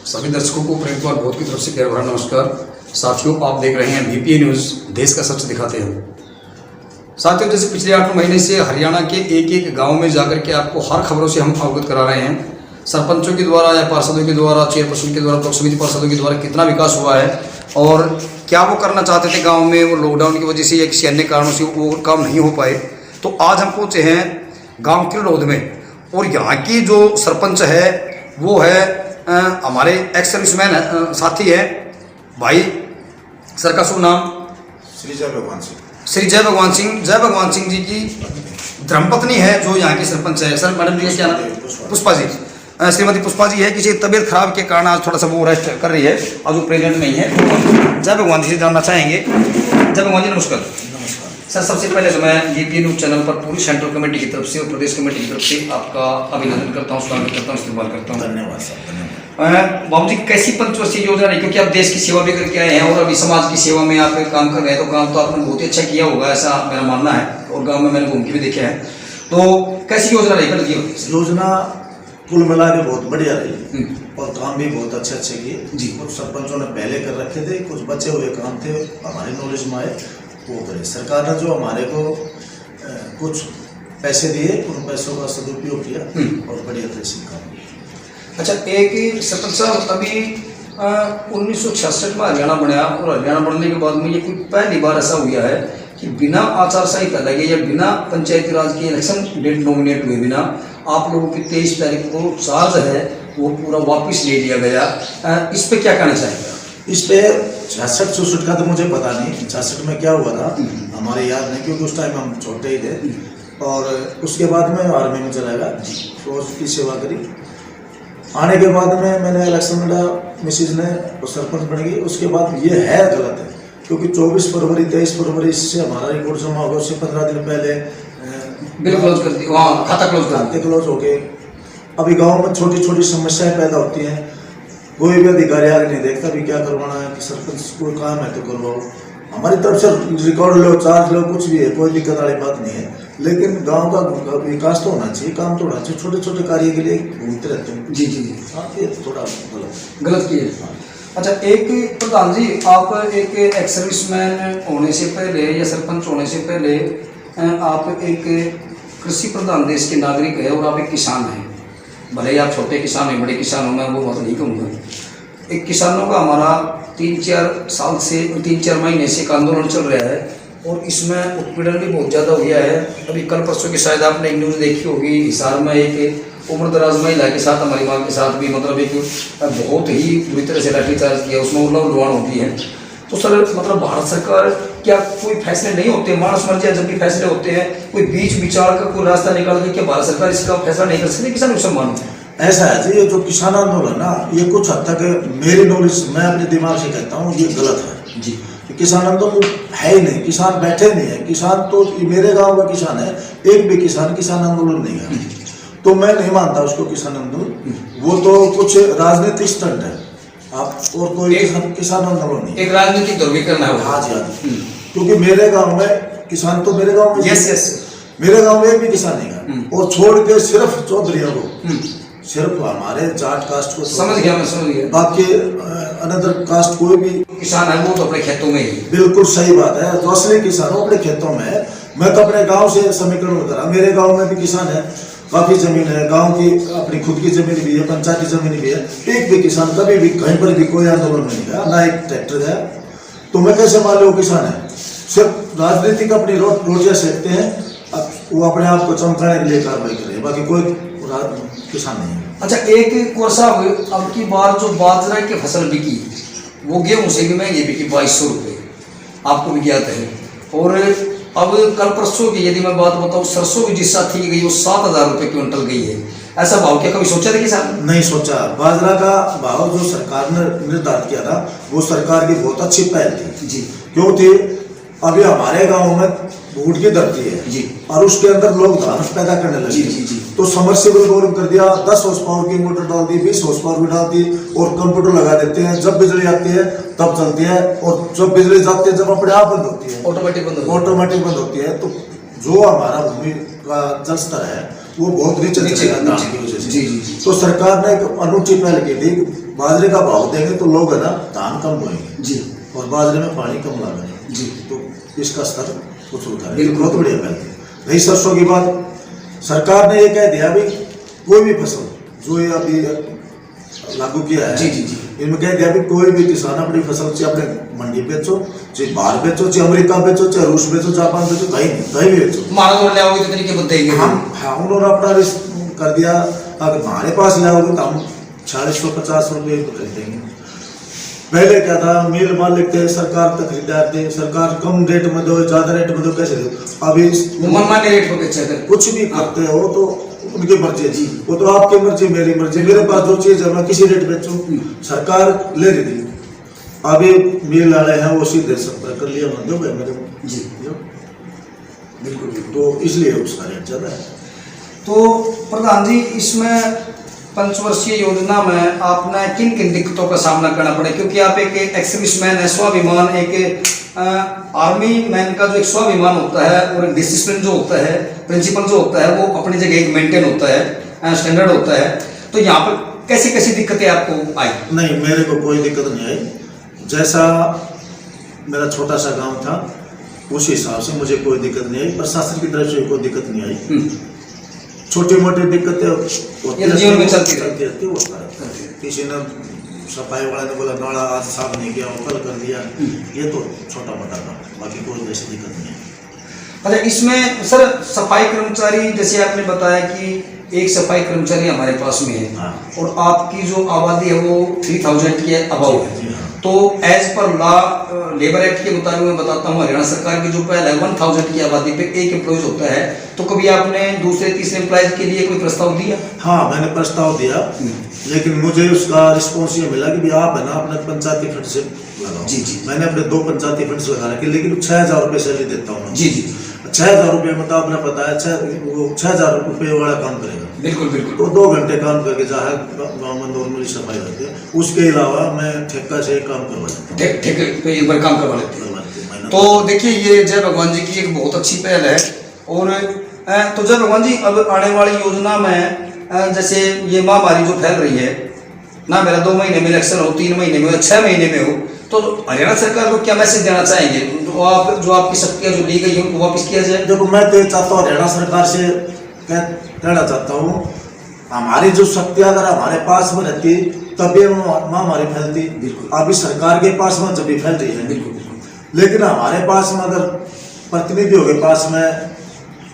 सभी दर्शकों को प्रेम कुमार बहुत की तरफ से प्यार भरा नमस्कार। साथियों, आप देख रहे हैं VPA न्यूज़, देश का सच दिखाते हैं। साथियों, जैसे पिछले 8 महीने से हरियाणा के एक एक गांव में जाकर के आपको हर खबरों से हम अवगत करा रहे हैं। सरपंचों के द्वारा या पार्षदों के द्वारा, चेयरपर्सन के द्वारा, ब्लॉक समिति पार्षदों के द्वारा कितना विकास हुआ है और क्या वो करना चाहते थे गाँव में, वो लॉकडाउन की वजह से या किसी अन्य कारणों से वो काम नहीं हो पाए। तो आज हम पहुँचे हैं गाँव किरलोद में और यहाँ की जो सरपंच है वो है हमारे एक्स सर्विसमैन साथी है भाई। सर का शुभ नाम? श्री जय भगवान सिंह। श्री जय भगवान सिंह। जय भगवान सिंह जी की धर्मपत्नी है जो यहाँ की सरपंच है। सर, मैडम जी का क्या नाम? पुष्पा जी। श्रीमती पुष्पा जी है, किसी तबीयत खराब के कारण आज थोड़ा सा वो रेस्ट कर रही है और वो प्रेग्नेंट नहीं है। तो जय भगवान जी से जानना चाहेंगे। जय भगवान जी, नमस्कार। नमस्कार सर, सबसे पहले तो मैं VPA न्यूज़ चैनल पर पूरी सेंट्रल कमेटी की तरफ से और प्रदेश कमेटी की तरफ से आपका अभिनंदन करता हूँ, स्वागत करता हूँ, इस्तेमाल करता हूँ। धन्यवाद सर, धन्यवाद। बाबू जी, कैसी पंचवर्षीय योजना रही? क्योंकि आप देश की सेवा भी करके आए हैं और अभी समाज की सेवा में आप काम कर रहे हैं, तो काम तो आपने बहुत ही अच्छा किया होगा, ऐसा मेरा मानना है। और गाँव में मैंने घूम के भी देखे हैं। तो कैसी योजना रही? पहले योजना कुल मिला के बहुत बढ़िया रही और काम भी बहुत अच्छे अच्छे किए जी। कुछ सरपंचों ने पहले कर रखे थे, कुछ बचे हुए काम थे हमारे नॉलेज में आए वो करे। सरकार ने जो हमारे को कुछ पैसे दिए, उन पैसों का सदुपयोग किया और बढ़िया तरह से काम किया। अच्छा, एक सरपंच साहब, अभी 1966 में हरियाणा बना और हरियाणा बनने के बाद में ये कोई पहली बार ऐसा हुआ है कि बिना आचार संहिता लगे या बिना पंचायती राज के इलेक्शन डेट नॉमिनेट हुए बिना आप लोगों की 23 तारीख को चार्ज है वो पूरा वापस ले लिया गया। इस पे क्या कहना चाहेंगे? इस पे 66-64 का तो मुझे पता नहीं, 66 में क्या हुआ था हमारे याद नहीं, क्योंकि उस टाइम हम छोटे ही थे। और उसके बाद में आर्मी में चला गया, फौज की सेवा करी। आने के बाद में मैंने इलेक्शन लड़ा, मिसिज ने सरपंच बन गई। उसके बाद ये है गलत है, क्योंकि 24 फरवरी 23 फरवरी से हमारा रिकॉर्ड जमा होगा, उससे 15 दिन पहले बिल क्लोज कर दी, वहाँ खाता क्लोज हो गए। अभी गाँव में छोटी छोटी समस्याएं पैदा होती हैं, कोई भी अधिकारी आगे नहीं देखता भी क्या करवाना है कि सरपंच कोई काम है तो करवाओ। हमारी तरफ से रिकॉर्ड लो, चार्ज लो, कुछ भी है, कोई दिक्कत वाली बात नहीं है। लेकिन गांव का विकास तो होना चाहिए, काम तो होना चाहिए। छोटे छोटे कार्य के लिए घूमते रहते हैं। जी जी जी, हाँ, ये थोड़ा गलत किए। अच्छा, एक प्रधान जी, आप एक एक्स सर्विसमैन होने से पहले या सरपंच होने से पहले आप एक कृषि प्रधान देश के नागरिक है और आप एक किसान हैं। भले ही आप छोटे किसान हैं, बड़े किसान हो, मैं वो बात नहीं कहूँगा। एक किसानों का हमारा 3-4 महीने से एक आंदोलन चल रहा है और इसमें उत्पीड़न भी बहुत ज़्यादा हो गया है। अभी कल परसों की शायद आपने एक न्यूज़ देखी होगी, हिसार में एक उम्रदराज महिला के साथ, हमारी माँ के साथ भी मतलब एक बहुत ही बुरी तरह से लाठीचार्ज किया, उसमें उल्लंघन होती है। तो सर, मतलब भारत सरकार क्या कोई फैसले नहीं होते? मानस मर जाए जब भी फैसले होते हैं, कोई बीच विचार का कोई रास्ता निकाल के क्या भारत सरकार इसका फैसला नहीं कर सकती? किसान को सम्मान ऐसा है जी। ये जो किसान आंदोलन ना, ये कुछ हद तक मेरी नॉलेज, मैं अपने दिमाग से कहता हूँ ये गलत है जी। किसान आंदोलन है ही नहीं, किसान बैठे नहीं है। किसान तो मेरे गांव का किसान है, एक भी किसान आंदोलन नहीं है, तो मैं नहीं मानता उसको किसान आंदोलन। वो तो कुछ राजनीतिक स्टंट है आप, और कोई किसान आंदोलन नहीं, एक राजनीतिक ध्रुवीकरण है। हाँ जी, हाँ जी। क्योंकि मेरे गाँव में किसान तो मेरे गाँव में, यस, मेरे गाँव में एक भी किसान नहीं है। और छोड़ के सिर्फ चौधरियों को, सिर्फ हमारे जाट कास्ट को, समझ गया मैं, समझ गया। बाकी अनदर कास्ट कोई भी किसान है वो तो अपने खेतों में ही। बिल्कुल सही बात है, जो असली किसान हो अपने खेतों में है। मैं तो अपने गांव से समीकरण करा, मेरे गांव में भी किसान है, काफी जमीन है, गांव की अपनी खुद की जमीन भी है, पंचायती जमीन भी है। एक भी किसान कभी भी कहीं पर भी कोई आंदोलन में नहीं गया, ना एक ट्रैक्टर गया। तो मैं कैसे मान लो किसान है? सिर्फ राजनीतिक अपनी रोटियां सेकते हैं, वो अपने आप को चमकाने के लिए कार्रवाई करे, बाकी कोई किसान नहीं है। अच्छा, एक वर्षा अब की बार जो बाजरा की फसल बिकी वो गेहूं से भी महंगी बिकी, 2200 रुपये, आपको भी ज्ञात है। और अब कल परसों की यदि मैं बात बताऊं, सरसों की जिस साथी की गई वो 7000 रुपये क्विंटल गई है। ऐसा भाव क्या कभी सोचा था किसान? नहीं सोचा। बाजरा का भाव जो सरकार ने निर्धारित किया था वो सरकार की बहुत अच्छी पहल थी जी। क्यों थी? अभी हमारे गांव में ऊँट की धरती है जी, और उसके अंदर लोग धान पैदा करने लगे जी। तो समरसेबल बोरिंग कर दिया, 10 हॉर्स पावर की मोटर डाल दी, 20 हॉर्स पावर भी डाल दी और कंप्यूटर लगा देते हैं। जब बिजली आती है तब चलती है और जब बिजली जाती है जब अपने आप बंद होती है, ऑटोमेटिक बंद होती है। तो जो हमारा भूमि का जल स्तर है वो बहुत नीचे चलेगा धान की वजह जी, से। जी, जी। तो सरकार ने एक अनूठी पहल की थी, बाजरे का भाव देंगे तो लोग है ना धान कम बोएंगे जी और बाजरे में पानी कम लगाएंगे, जी तो इसका स्तर कुछ होता है। बिल्कुल। बहुत बढ़िया पहल थी। रही सरसों की बात, सरकार ने ये कह दिया भाई कोई भी फसल जो ये अभी लागू किया है, जी जी जी इनमें कह दिया भी कोई भी किसान अपनी फसल चाहे अपने मंडी बेचो, चाहे बाहर बेचो, चाहे अमेरिका बेचो, चाहे रूस बेचो, जापान बेचो, कहीं भी बेचो। मारा तो ले आओगे तो तरीके बताएंगे हाँ उन्होंने अपना रिस्क कर दिया, अगर हमारे पास लाओगे तो हम 40-50 रुपये खरीदेंगे। पहले क्या था, मिल मालिक थे, सरकार तक खरीदार थे, सरकार कम रेट में दो ज्यादा रेट में दो कैसे दो, अभी वो मनमाने रेट हो गए कुछ भी करते हो तो उनकी मर्जी है, वो तो आपकी मर्जी मेरी मर्जी, मेरे पास जो चीज है मैं किसी रेट बेचूं, सरकार ले रही थी। अभी मिल वाले हैं वो सीधे संपर्क कर लिया, दो भाई मेरे जी बिल्कुल। तो इसलिए उसका रेट ज्यादा है। तो प्रधान जी, इसमें पंचवर्षीय योजना में आपने किन किन दिक्कतों का सामना करना पड़ा, क्योंकि आप एक एक्स सर्विसमैन है, स्वाभिमान, एक आर्मी मैन का जो एक स्वाभिमान होता है और डिसिप्लिन जो होता है, प्रिंसिपल जो होता है, वो अपनी जगह एक मेंटेन होता है, स्टैंडर्ड होता है। तो यहाँ पर कैसी कैसी दिक्कतें आपको आई? नहीं, मेरे को कोई दिक्कत नहीं आई। जैसा मेरा छोटा सा गांव था उस हिसाब से मुझे कोई दिक्कत नहीं आई, प्रशासन की तरफ से कोई दिक्कत नहीं आई। छोटी मोटी दिक्कतें जीवन में चलती रहती, किसी ने सफाई वाले ने बोला नाला आज साफ नहीं किया, वो कल कर दिया, ये तो छोटा मोटा था, बाकी कोई ऐसी दिक्कत नहीं है। अच्छा, इसमें सर सफाई कर्मचारी, जैसे आपने बताया कि एक सफाई कर्मचारी हमारे पास में है, हाँ। और आपकी जो आबादी है वो 3000 के अबाव है, जी हाँ। तो as per law labour act के मुताबिक मैं बताता हूँ, हरियाणा सरकार की जो पहल है 1000 की आबादी पे एक एम्प्लॉयज होता है, तो कभी आपने दूसरे तीसरे एम्प्लॉयज के लिए कोई प्रस्ताव दिया? हाँ, मैंने प्रस्ताव दिया, लेकिन मुझे उसका रिस्पॉन्स ये मिला कि भी आप है ना अपने पंचायती फंड से लगाओ। जी जी। मैंने अपने 2 पंचायती फंड से लगा रखे, लेकिन 6000 रुपये सैलरी देता हूँ। जी जी। 6000 रुपये में तो आपने पता है 6000 रुपये वाला काम करेगा, बिल्कुल बिल्कुल। तो 2 घंटे काम करके जहाँ गाँव में नॉर्मली सफाई होती है, उसके अलावा मैं ठेका से काम करवा लेता हूँ। ठेके पे एक बार काम करवा लेते हैं। तो देखिए, ये जय भगवान जी की एक बहुत अच्छी पहल है। और तो जय भगवान जी, अब आने वाली योजना में जैसे ये महामारी जो फैल रही है ना, मेरा 2 महीने में इलेक्शन हो, 3 महीने में हो, 6 महीने में हो, तो हरियाणा सरकार को क्या मैसेज देना चाहेंगे? जो आपकी शक्तियाँ जो ली गई उनको वापस किया जाए। देखो, मैं तो ये चाहता हूँ, हरियाणा सरकार से कहना चाहता हूँ, हमारी जो शक्तियाँ अगर हमारे पास में रहती तभी महामारी फैलती। बिल्कुल। अभी सरकार के पास में जब भी फैल रही है, बिल्कुल। लेकिन हमारे पास में अगर प्रतिनिधियों के पास में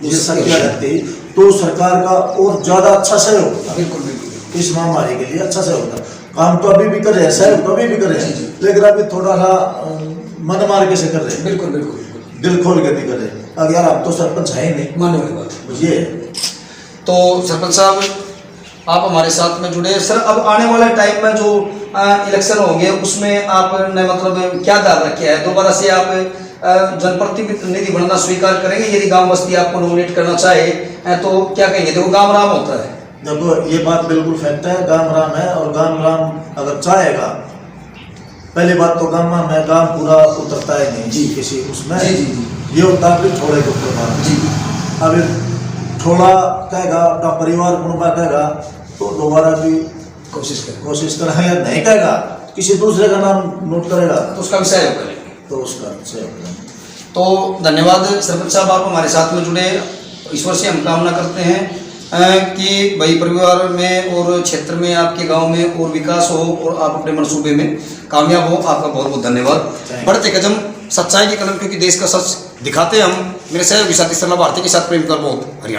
ये शक्तियाँ रहती तो सरकार का और ज्यादा अच्छा सहयोग होता। बिल्कुल बिल्कुल। इस महामारी के लिए अच्छा सहयोग होता। काम तो अभी भी कर रहे हैं, सहयोग तो अभी भी कर रहे हैं, लेकिन अभी थोड़ा सा मन मार के से कर रहे हैं। बिल्कुल बिल्कुल। दिल खोल के नहीं कर रहे। अब यार, अब तो सरपंच है ही नहीं, मानने वाली बात ये। तो सरपंच साहब, आप हमारे साथ में जुड़े। सर, अब आने वाले टाइम में जो इलेक्शन होंगे उसमें आपने मतलब क्या दाव रखा है? दोबारा से आप जनप्रतिनिधि बनना स्वीकार करेंगे? यदि गांव बस्ती आपको नॉमिनेट करना चाहे तो क्या कहेंगे? देखो, गांव राम होता है। देखो, ये बात बिल्कुल फैक्ट है, गांव राम है, और गांव राम अगर चाहेगा, पहली बात तो गांव में गांव पूरा उतरता है नहीं जी किसी उसमें। जी जी जी। ये होता है थोड़े को प्रभाव जी। अभी थोड़ा कहेगा, अपना परिवार कुनबा कहेगा, तो दोबारा भी कोशिश करेगा, या नहीं कहेगा किसी दूसरे का नाम नोट करेगा तो उसका भी सहयोग करेंगे, तो उसका सहयोग करेंगे। तो धन्यवाद सरपंच साहब, आप हमारे साथ में जुड़े। ईश्वर से हम कामना करते हैं कि भाई परिवार में और क्षेत्र में, आपके गांव में और विकास हो और आप अपने मनसूबे में कामयाब हो। आपका बहुत बहुत धन्यवाद। बढ़ते कदम सच्चाई की कलम, क्योंकि देश का सच दिखाते हम। मेरे सहयोगी साथी सरला भारती के साथ प्रेम कर बहुत हरियाणा।